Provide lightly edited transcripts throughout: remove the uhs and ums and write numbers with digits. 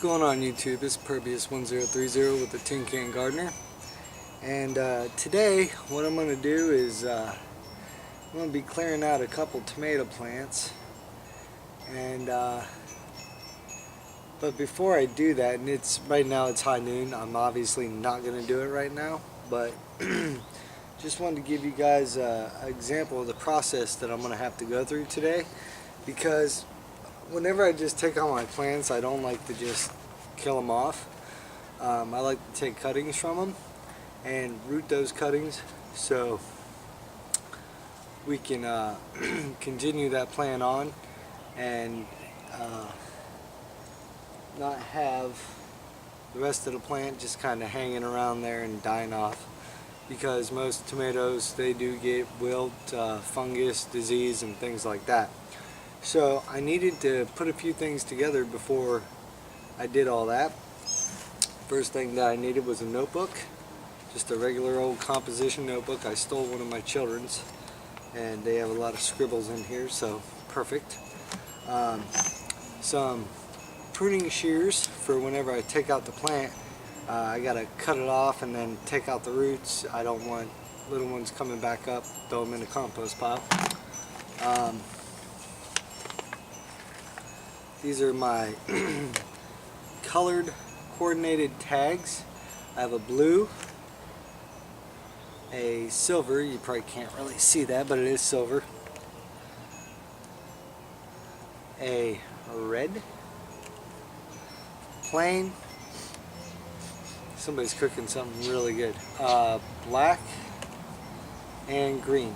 going on YouTube? It's Pervious1030 with the Tin Can Gardener, and today what I'm going to do is I'm going to be clearing out a couple tomato plants, and but before I do that, and right now it's high noon, I'm obviously not going to do it right now, but just wanted to give you guys an example of the process that I'm going to have to go through today, because whenever I just take on my plants, I don't like to just kill them off. I like to take cuttings from them and root those cuttings so we can continue that plant on and not have the rest of the plant just kind of hanging around there and dying off, because most tomatoes, they do get wilt, fungus, disease, and things like that. So I needed to put a few things together before I did all that. First thing that I needed was a notebook, just a regular old composition notebook. I stole one of my children's, and they have a lot of scribbles in here, so perfect. Some pruning shears for whenever I take out the plant. I gotta cut it off and then take out the roots. I don't want little ones coming back up, throw them in the compost pile. These are my colored coordinated tags. I have a blue, a silver, you probably can't really see that, but it is silver, a red, plain, somebody's cooking something really good, black, and green.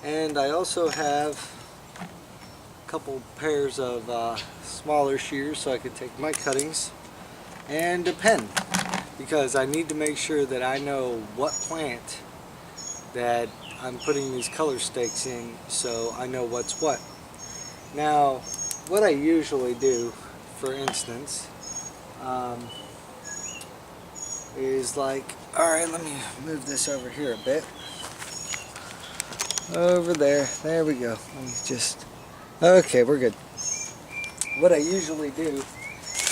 And I also have couple pairs of smaller shears so I could take my cuttings, and a pen, because I need to make sure that I know what plant that I'm putting these color stakes in, so I know what's what. Now what I usually do, for instance, is like, alright, let me move this over here a bit, over there we go. Let me just, okay, we're good. What I usually do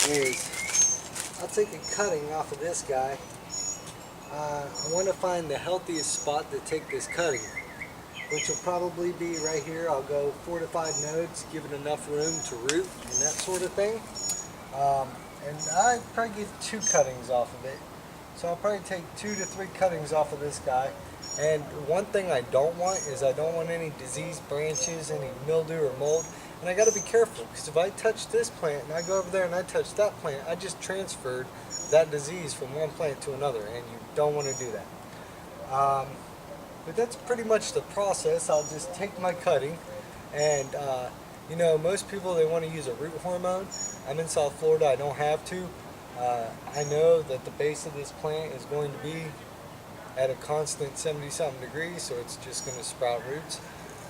is I'll take a cutting off of this guy. I want to find the healthiest spot to take this cutting, which will probably be right here. I'll go 4 to 5 nodes, give it enough room to root and that sort of thing. And I probably get 2 cuttings off of it. So I'll probably take 2 to 3 cuttings off of this guy. And one thing I don't want is I don't want any diseased branches, any mildew or mold. And I got to be careful, because if I touch this plant and I go over there and I touch that plant, I just transferred that disease from one plant to another, and you don't want to do that. But that's pretty much the process. I'll just take my cutting, and you know, most people, they want to use a root hormone. I'm in South Florida, I don't have to. I know that the base of this plant is going to be at a constant 70-something degrees, so it's just going to sprout roots.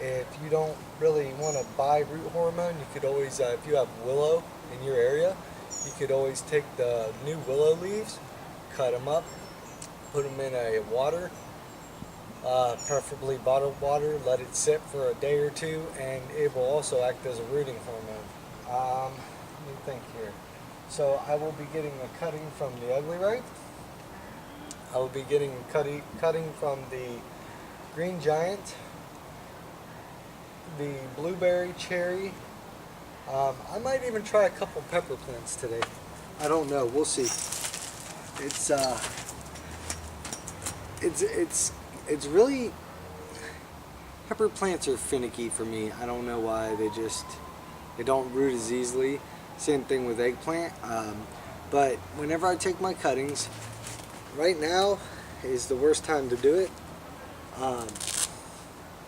If you don't really want to buy root hormone, you could always, if you have willow in your area, you could always take the new willow leaves, cut them up, put them in a water, preferably bottled water, let it sit for a day or two, and it will also act as a rooting hormone. Let me think here. So I will be getting a cutting from the ugly right. I will be getting a cutting from the green giant, the blueberry cherry. I might even try a couple pepper plants today. I don't know. We'll see. It's really, pepper plants are finicky for me. I don't know why. They don't root as easily. Same thing with eggplant. But whenever I take my cuttings, right now is the worst time to do it.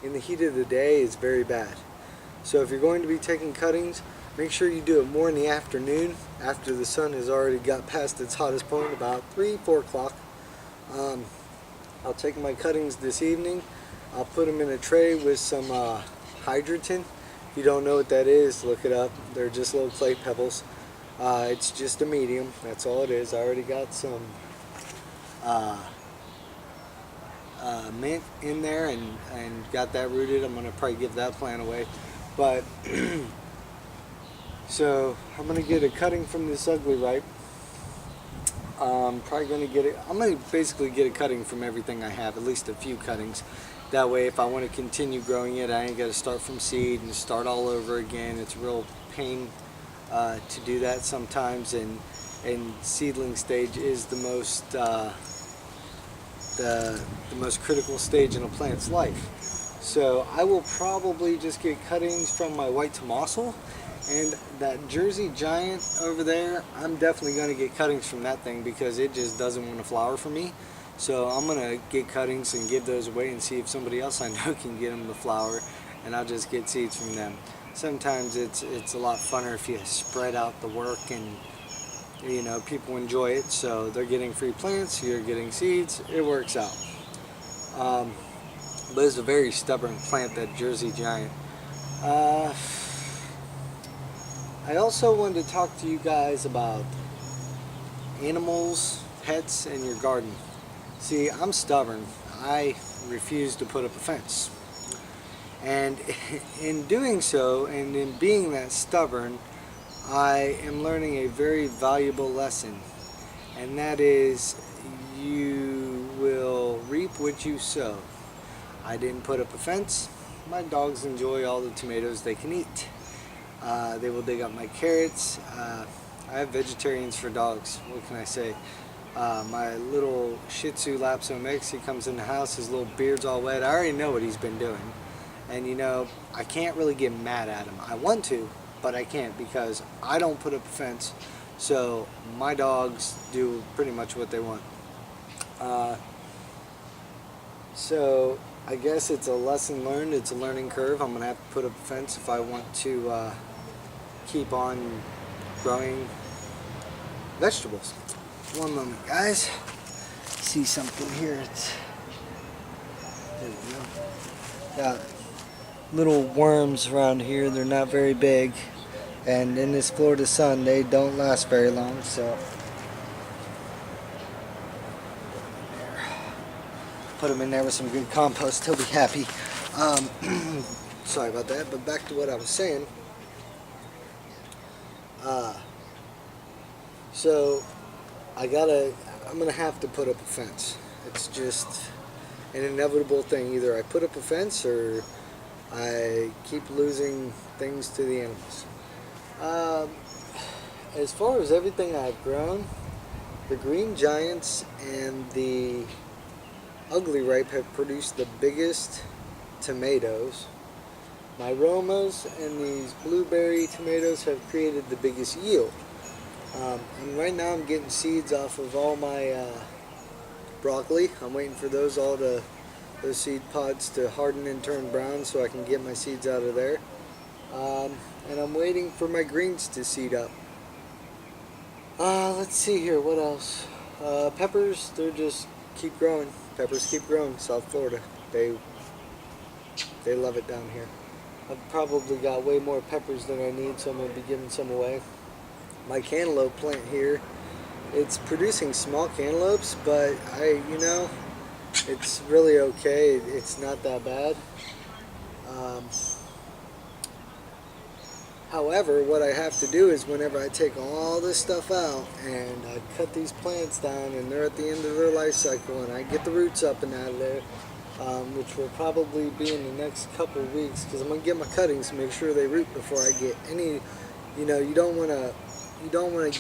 In the heat of the day is very bad. So if you're going to be taking cuttings, make sure you do it more in the afternoon, after the sun has already got past its hottest point, about 3-4 o'clock. I'll take my cuttings this evening. I'll put them in a tray with some hydrogen. If you don't know what that is, look it up. They're just little clay pebbles. It's just a medium, that's all it is. I already got some mint in there and got that rooted. I'm going to probably give that plant away. But So I'm gonna get a cutting from this ugly ripe. Probably gonna get it. I'm gonna basically get a cutting from everything I have, at least a few cuttings. That way, if I want to continue growing it, I ain't got to start from seed and start all over again. It's a real pain to do that sometimes, and seedling stage is the most critical stage in a plant's life. So I will probably just get cuttings from my white tomassal, and that Jersey Giant over there, I'm definitely going to get cuttings from that thing because it just doesn't want to flower for me. So I'm going to get cuttings and give those away and see if somebody else I know can get them to flower, and I'll just get seeds from them. Sometimes it's a lot funner if you spread out the work, and you know, people enjoy it, so they're getting free plants, you're getting seeds, it works out. But it's a very stubborn plant, that Jersey Giant. I also wanted to talk to you guys about animals, pets, in your garden. See, I'm stubborn. I refuse to put up a fence. And in doing so, and in being that stubborn, I am learning a very valuable lesson. And that is, you will reap what you sow. I didn't put up a fence. My dogs enjoy all the tomatoes they can eat. They will dig up my carrots. I have vegetarians for dogs. What can I say? My little Shih Tzu Lapso mix, he comes in the house, his little beard's all wet. I already know what he's been doing. And you know, I can't really get mad at him. I want to, but I can't because I don't put up a fence. So my dogs do pretty much what they want. So I guess it's a lesson learned. It's a learning curve. I'm going to have to put up a fence if I want to keep on growing vegetables. One moment, guys. See something here. There we go. Got little worms around here. They're not very big, and in this Florida sun, they don't last very long. So put them in there with some good compost. He'll be happy. Sorry about that. But back to what I was saying. So I'm gonna have to put up a fence. It's just an inevitable thing. Either I put up a fence or I keep losing things to the animals. As far as everything I've grown, the Green Giants and the Ugly Ripe have produced the biggest tomatoes. My Romas and these blueberry tomatoes have created the biggest yield. And right now I'm getting seeds off of all my broccoli. I'm waiting for those seed pods to harden and turn brown so I can get my seeds out of there. And I'm waiting for my greens to seed up. Let's see here, what else? Peppers, they're just keep growing. Peppers keep growing. South Florida, they love it down here. I've probably got way more peppers than I need, so I'm going to be giving some away. My cantaloupe plant here, it's producing small cantaloupes, but it's really okay. It's not that bad. However, what I have to do is whenever I take all this stuff out and I cut these plants down and they're at the end of their life cycle and I get the roots up and out of there, which will probably be in the next couple of weeks, because I'm going to get my cuttings to make sure they root before I get any, you don't want to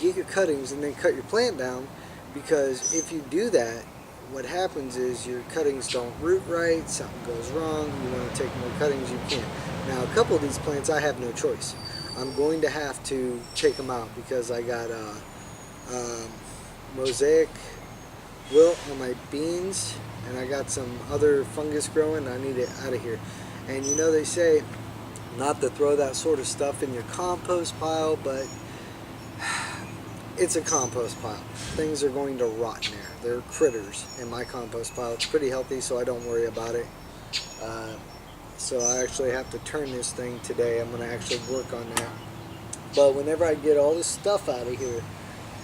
get your cuttings and then cut your plant down, because if you do that, what happens is your cuttings don't root right, something goes wrong, you want to take more cuttings, you can't. Now a couple of these plants I have no choice. I'm going to have to take them out because I got mosaic wilt on my beans, and I got some other fungus growing. I need it out of here. And they say not to throw that sort of stuff in your compost pile, but it's a compost pile. Things are going to rot in there. They're critters in my compost pile. It's pretty healthy, so I don't worry about it. So I actually have to turn this thing today. I'm going to actually work on that. But whenever I get all this stuff out of here,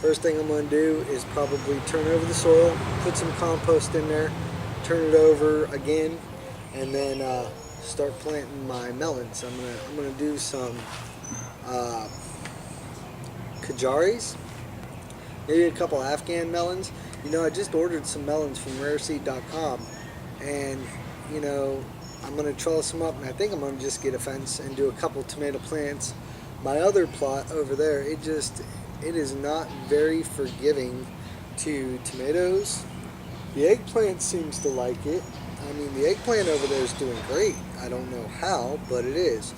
first thing I'm going to do is probably turn over the soil, put some compost in there, turn it over again, and then start planting my melons. I'm gonna do some Kajaris, maybe a couple Afghan melons. You know, I just ordered some melons from rareseed.com, and you know, I'm gonna trellis them up, and I think I'm gonna just get a fence and do a couple tomato plants. My other plot over there, it is not very forgiving to tomatoes. The eggplant seems to like it. I mean, the eggplant over there is doing great. I don't know how, but it is.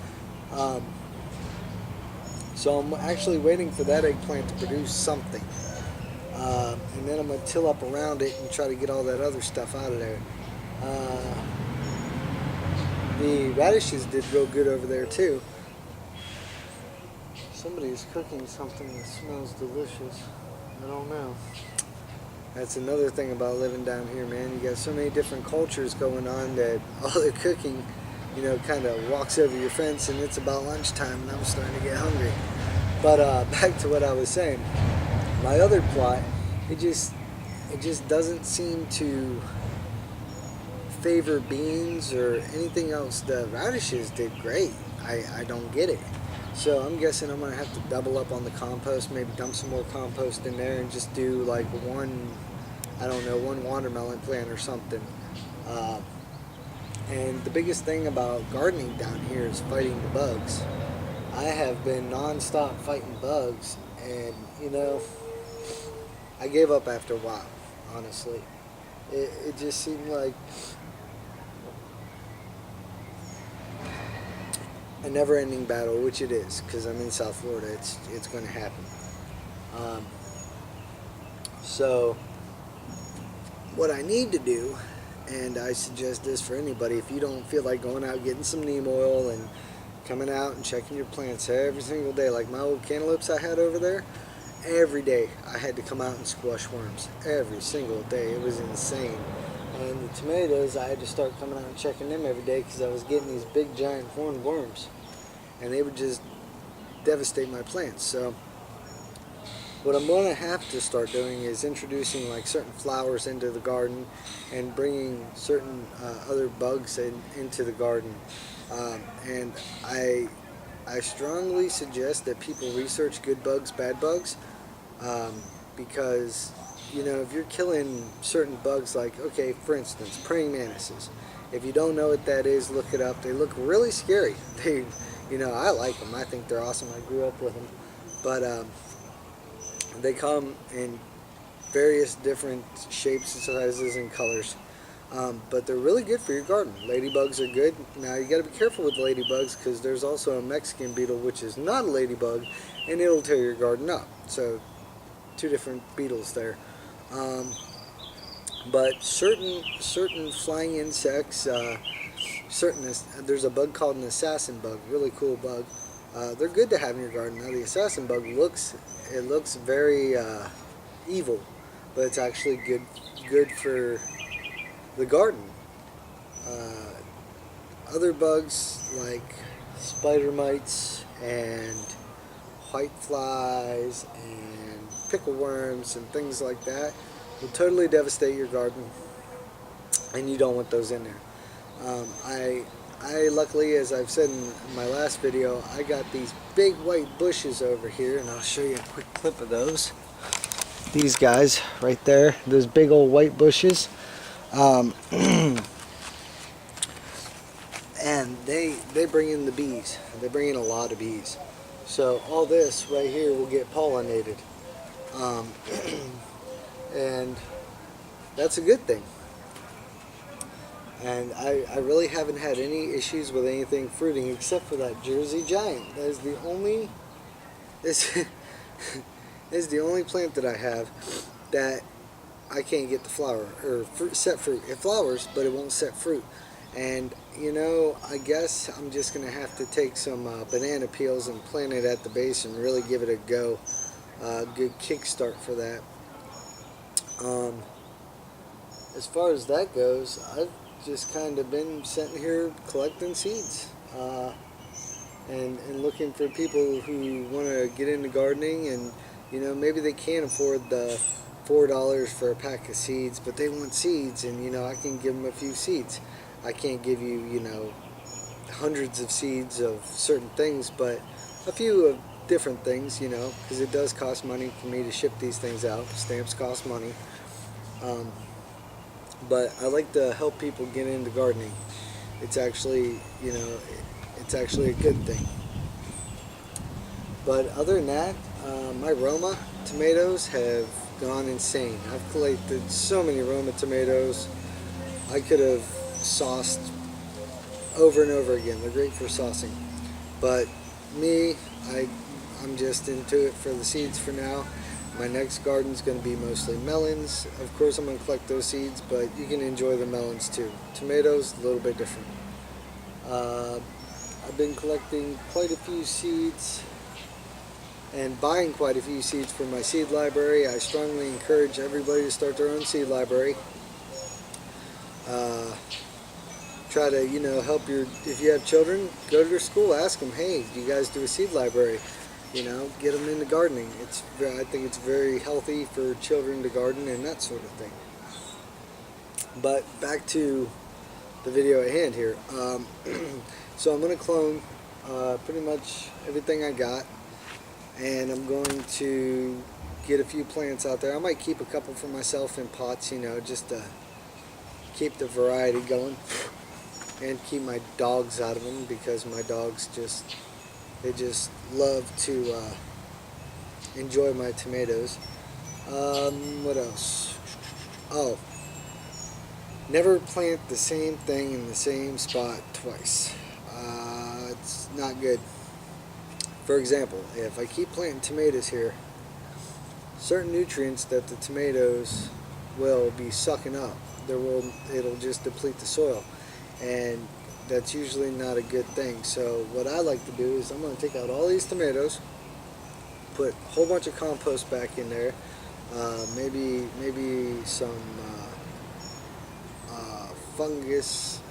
So I'm actually waiting for that eggplant to produce something. And then I'm going to till up around it and try to get all that other stuff out of there. The radishes did real good over there too. Somebody's cooking something that smells delicious. I don't know. That's another thing about living down here, man. You got so many different cultures going on that all the cooking, you know, kind of walks over your fence, and it's about lunchtime and I'm starting to get hungry. But back to what I was saying. My other plot, it just doesn't seem to favor beans or anything else. The radishes did great. I don't get it. So I'm guessing I'm going to have to double up on the compost, maybe dump some more compost in there and just do like one watermelon plant or something. And the biggest thing about gardening down here is fighting the bugs. I have been non-stop fighting bugs, and you know, I gave up after a while, honestly. It just seemed like a never-ending battle, which it is, because I'm in South Florida. It's going to happen. So what I need to do, and I suggest this for anybody, if you don't feel like going out getting some neem oil and coming out and checking your plants every single day, like my old cantaloupes I had over there, every day I had to come out and squash worms. Every single day. It was insane. And the tomatoes, I had to start coming out and checking them every day because I was getting these big giant horned worms, and they would just devastate my plants. So what I'm going to have to start doing is introducing like certain flowers into the garden and bringing certain other bugs into the garden. And I strongly suggest that people research good bugs, bad bugs, because you know, if you're killing certain bugs, like, okay, for instance, praying mantises. If you don't know what that is, look it up. They look really scary. They, you know, I like them. I think they're awesome. I grew up with them. But they come in various different shapes, sizes, and colors. But they're really good for your garden. Ladybugs are good. Now, you got to be careful with ladybugs because there's also a Mexican beetle, which is not a ladybug, and it'll tear your garden up. So, two different beetles there. But certain flying insects, there's a bug called an assassin bug, really cool bug. They're good to have in your garden. Now the assassin bug looks very evil, but it's actually good for the garden. Other bugs like spider mites and white flies and pickle worms and things like that will totally devastate your garden, and you don't want those in there. I luckily, as I've said in my last video, I got these big white bushes over here, and I'll show you a quick clip of those. These guys right there, those big old white bushes, and they bring in the bees. They bring in a lot of bees. So all this right here will get pollinated. And that's a good thing. And I really haven't had any issues with anything fruiting except for that Jersey Giant. That is the only is the only plant that I have that I can't get the flower or set fruit. It flowers, but it won't set fruit. And you know, I guess I'm just gonna have to take some banana peels and plant it at the base and really give it a go. Good kickstart for that. As far as that goes, I've just kind of been sitting here collecting seeds and looking for people who want to get into gardening, and you know, maybe they can't afford the $4 for a pack of seeds, but they want seeds, and you know, I can give them a few seeds. I can't give you, you know, hundreds of seeds of certain things, but a few different things, you know, because it does cost money for me to ship these things out. Stamps cost money. Um, but I like to help people get into gardening. It's actually, you know, it's actually a good thing. But other than that, my Roma tomatoes have gone insane. I've collected so many Roma tomatoes. I could have sauced over and over again. They're great for saucing. But me, I'm just into it for the seeds for now. My next garden's going to be mostly melons. Of course, I'm going to collect those seeds, but you can enjoy the melons too. Tomatoes, a little bit different. I've been collecting quite a few seeds and buying quite a few seeds for my seed library. I strongly encourage everybody to start their own seed library. Try to, you know, help if you have children, go to their school, ask them, hey, do you guys do a seed library? You know, get them into gardening. I think it's very healthy for children to garden and that sort of thing. But back to the video at hand here. So I'm going to clone pretty much everything I got, and I'm going to get a few plants out there. I might keep a couple for myself in pots, you know, just to keep the variety going and keep my dogs out of them, because my dogs just love to enjoy my tomatoes. What else? Oh, never plant the same thing in the same spot twice. It's not good. For example, if I keep planting tomatoes here, certain nutrients that the tomatoes will be sucking up, it'll just deplete the soil, and that's usually not a good thing. So what I like to do is I'm going to take out all these tomatoes, put a whole bunch of compost back in there, maybe some fungus.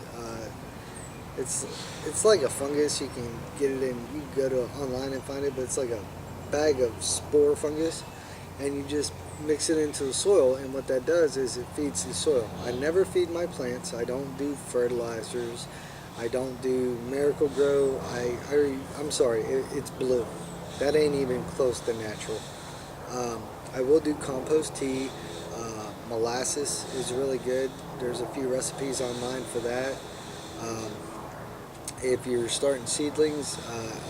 It's like a fungus. You can get it in. You can go to online and find it, but it's like a bag of spore fungus, and you just mix it into the soil, and what that does is it feeds the soil. I never feed my plants. I don't do fertilizers. I don't do Miracle Grow. I'm sorry, it's blue. That ain't even close to natural. I will do compost tea. Molasses is really good. There's a few recipes online for that. If you're starting seedlings,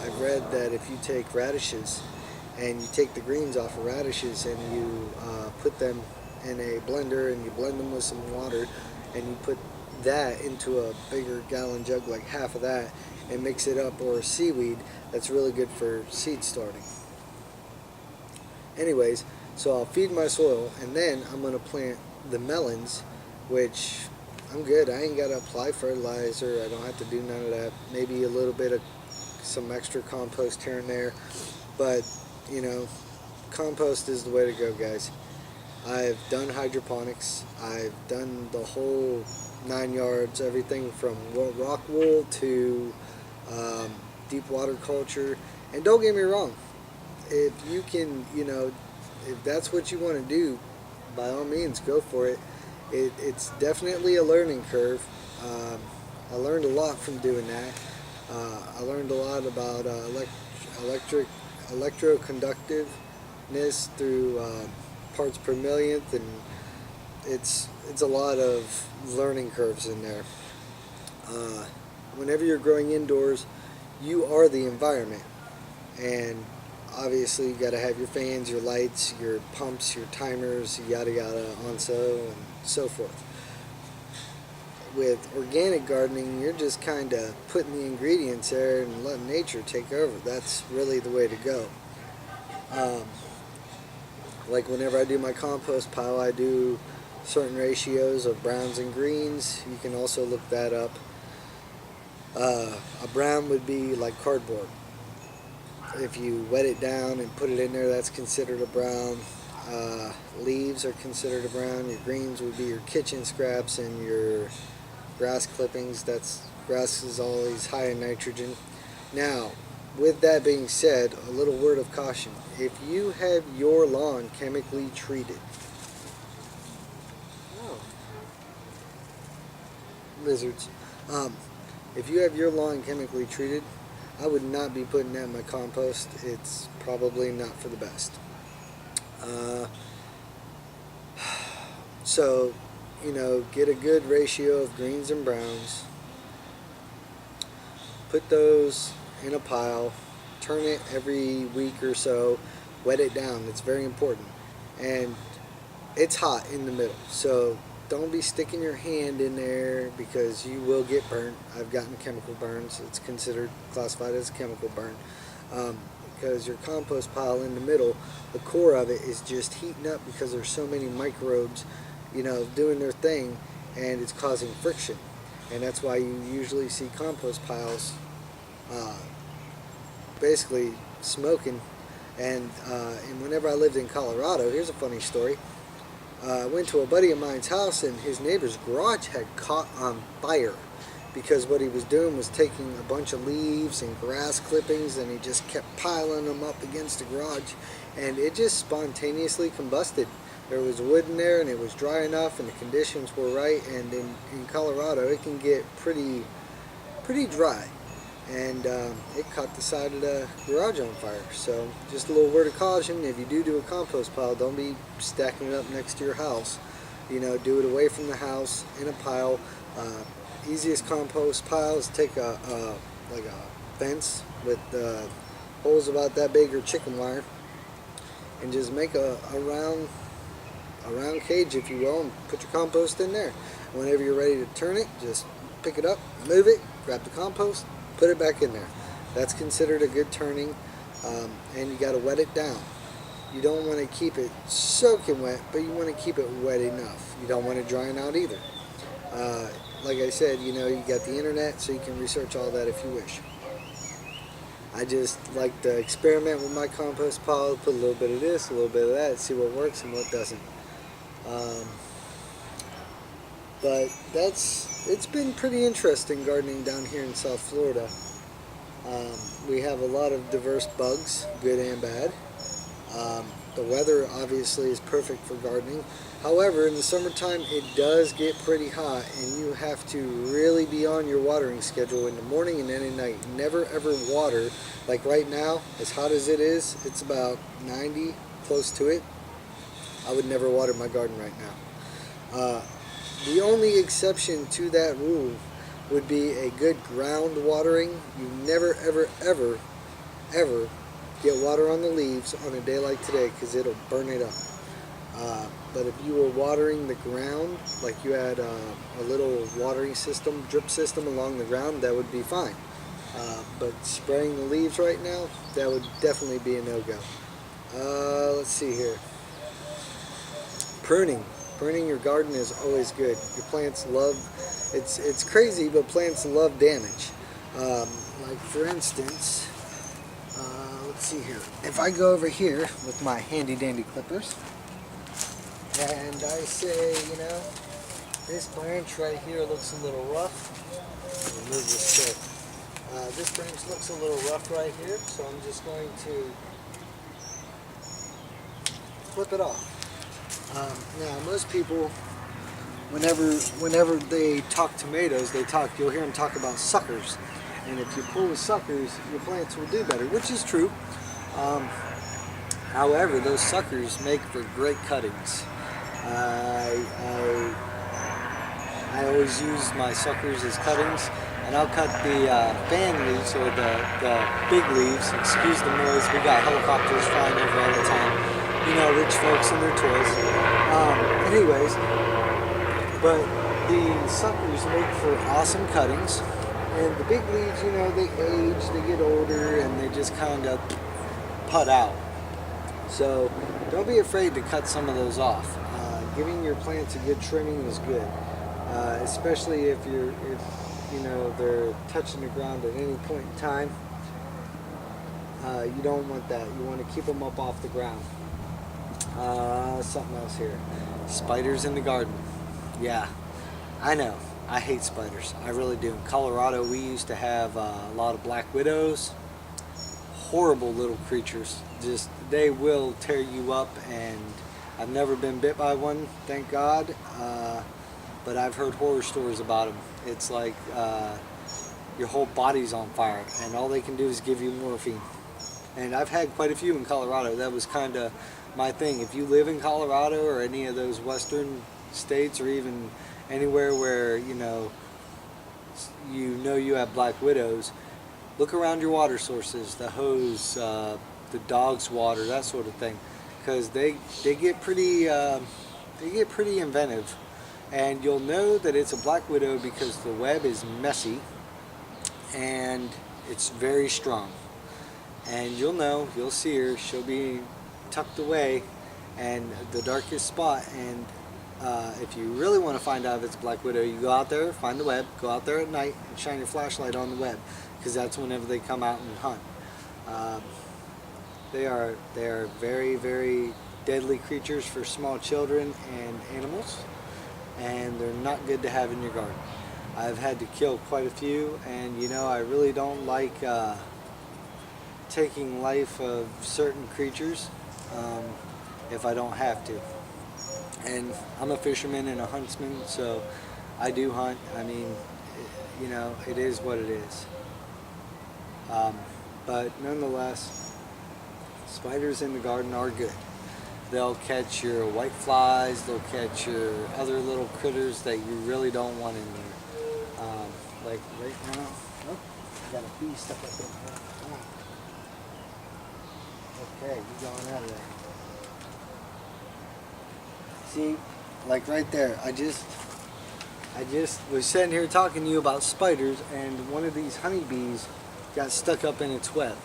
I've read that if you take radishes and you take the greens off of radishes and you put them in a blender and you blend them with some water and you put that into a bigger gallon jug, like half of that, and mix it up, or seaweed, that's really good for seed starting. Anyways, so I'll feed my soil, and then I'm going to plant the melons, which I'm good. I ain't got to apply fertilizer. I don't have to do none of that. Maybe a little bit of some extra compost here and there, but you know, compost is the way to go, guys. I've done hydroponics. I've done the whole 9 yards, everything from rock wool to deep water culture. And don't get me wrong, if you can, you know, if that's what you want to do, by all means, go for it. It's definitely a learning curve. I learned a lot from doing that. I learned a lot about electroconductiveness through parts per millionth, and it's a lot of learning curves in there. Whenever you're growing indoors, you are the environment, and obviously you got to have your fans, your lights, your pumps, your timers, yada yada, and so forth. With organic gardening, you're just kind of putting the ingredients there and letting nature take over. That's really the way to go. Like whenever I do my compost pile, I do certain ratios of browns and greens. You can also look that up. A brown would be like cardboard. If you wet it down and put it in there, that's considered a brown. Leaves are considered a brown. Your greens would be your kitchen scraps and your grass clippings. Grass is always high in nitrogen. Now, with that being said, a little word of caution. If you have your lawn chemically treated, lizards. If you have your lawn chemically treated, I would not be putting that in my compost. It's probably not for the best. So, get a good ratio of greens and browns. Put those in a pile. Turn it every week or so. Wet it down. It's very important. And it's hot in the middle. So don't be sticking your hand in there because you will get burnt. I've gotten chemical burns. It's classified as a chemical burn. Because your compost pile in the middle, the core of it is just heating up because there's so many microbes, doing their thing, and it's causing friction. And that's why you usually see compost piles basically smoking. And whenever I lived in Colorado, here's a funny story. I went to a buddy of mine's house, and his neighbor's garage had caught on fire because what he was doing was taking a bunch of leaves and grass clippings, and he just kept piling them up against the garage, and it just spontaneously combusted. There was wood in there, and it was dry enough, and the conditions were right. And in Colorado, it can get pretty dry, and it caught the side of the garage on fire. So just a little word of caution: if you do a compost pile, don't be stacking it up next to your house. Do it away from the house in a pile. Easiest compost pile is take like a fence with holes about that big, or chicken wire, and just make a round cage, if you will, and put your compost in there. Whenever you're ready to turn it, just pick it up, move it, grab the compost, put it back in there. That's considered a good turning, and you got to wet it down. You don't want to keep it soaking wet, but you want to keep it wet enough. You don't want it drying out either. Like I said, you got the internet, so you can research all that if you wish. I just like to experiment with my compost pile, put a little bit of this, a little bit of that, see what works and what doesn't. But it's been pretty interesting gardening down here in South Florida. We have a lot of diverse bugs, good and bad. The weather obviously is perfect for gardening. However, in the summertime it does get pretty hot, and you have to really be on your watering schedule in the morning and then at night. Never ever water. Like right now, as hot as it is, it's about 90, close to it. I would never water my garden right now. The only exception to that rule would be a good ground watering. You never ever get water on the leaves on a day like today, because it'll burn it up. But if you were watering the ground, like you had a little watering system, drip system along the ground, that would be fine. But spraying the leaves right now, that would definitely be a no-go. Let's see here. Pruning your garden is always good. Your plants love, it's crazy, but plants love damage. Like for instance, let's see here. If I go over here with my handy dandy clippers, and I say, this branch right here looks a little rough. Remove this clip. This branch looks a little rough right here, so I'm just going to flip it off. Now, most people, whenever they talk tomatoes, you'll hear them talk about suckers. And if you pull the suckers, your plants will do better, which is true. However, those suckers make for great cuttings. I always use my suckers as cuttings, and I'll cut the fan leaves, or the big leaves. Excuse the noise, we got helicopters flying over all the time. Rich folks and their toys. Anyways, but the suckers make for awesome cuttings, and the big leaves, they age, they get older, and they just kind of put out. So don't be afraid to cut some of those off. Giving your plants a good trimming is good, especially if they're touching the ground at any point in time. You don't want that. You want to keep them up off the ground. Something else here. Spiders in the garden. Yeah, I know. I hate spiders. I really do. In Colorado, we used to have a lot of black widows. Horrible little creatures. Just, they will tear you up, and I've never been bit by one, thank God. But I've heard horror stories about them. It's like your whole body's on fire, and all they can do is give you morphine. And I've had quite a few in Colorado. That was kind of my thing. If you live in Colorado or any of those western states, or even anywhere where you know you have black widows, look around your water sources, the hose, the dog's water, that sort of thing, because they get pretty inventive, and you'll know that it's a black widow because the web is messy and it's very strong. And you'll see her, she'll be tucked away and the darkest spot. And if you really want to find out if it's a black widow, you go out there, find the web, go out there at night and shine your flashlight on the web, because that's whenever they come out and hunt. They are very, very deadly creatures for small children and animals, and they're not good to have in your garden. I've had to kill quite a few, and you know, I really don't like taking life of certain creatures if I don't have to. And I'm a fisherman and a huntsman, so I do hunt. I mean, you know, it is what it is. But nonetheless, spiders in the garden are good. They'll catch your white flies, they'll catch your other little critters that you really don't want in there. Like right now, oh, got a bee stuck up in there. Oh. Okay, you're going out of there. See, like right there, I just was sitting here talking to you about spiders, and one of these honeybees got stuck up in its web.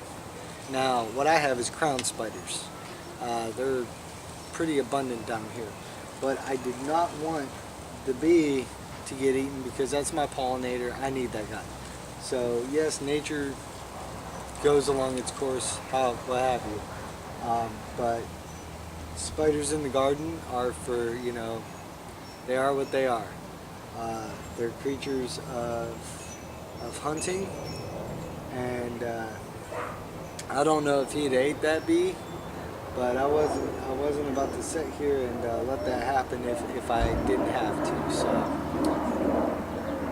Now, what I have is crown spiders. They're pretty abundant down here, but I did not want the bee to get eaten because that's my pollinator. I need that guy. So yes, nature goes along its course, what have you. But spiders in the garden are for, you know, they are what they are. They're creatures of hunting, and I don't know if he'd ate that bee, but I wasn't about to sit here and let that happen if I didn't have to. So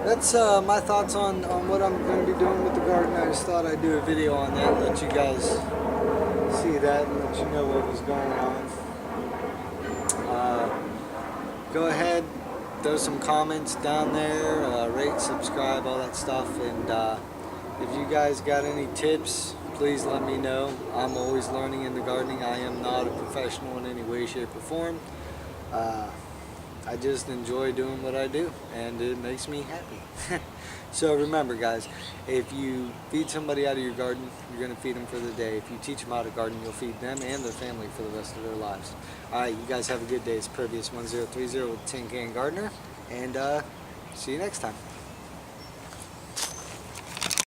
that's my thoughts on what I'm going to be doing with the garden. I just thought I'd do a video on that, let you guys see that and let you know what was going on. Go ahead, throw some comments down there, rate, subscribe, all that stuff, and if you guys got any tips, please let me know. I'm always learning in the gardening. I am not a professional in any way, shape, or form. I just enjoy doing what I do, and it makes me happy. So remember, guys, if you feed somebody out of your garden, you're going to feed them for the day. If you teach them how to garden, you'll feed them and their family for the rest of their lives. Alright, you guys have a good day. It's Pervious1030 with Tin Can Gardener, and see you next time.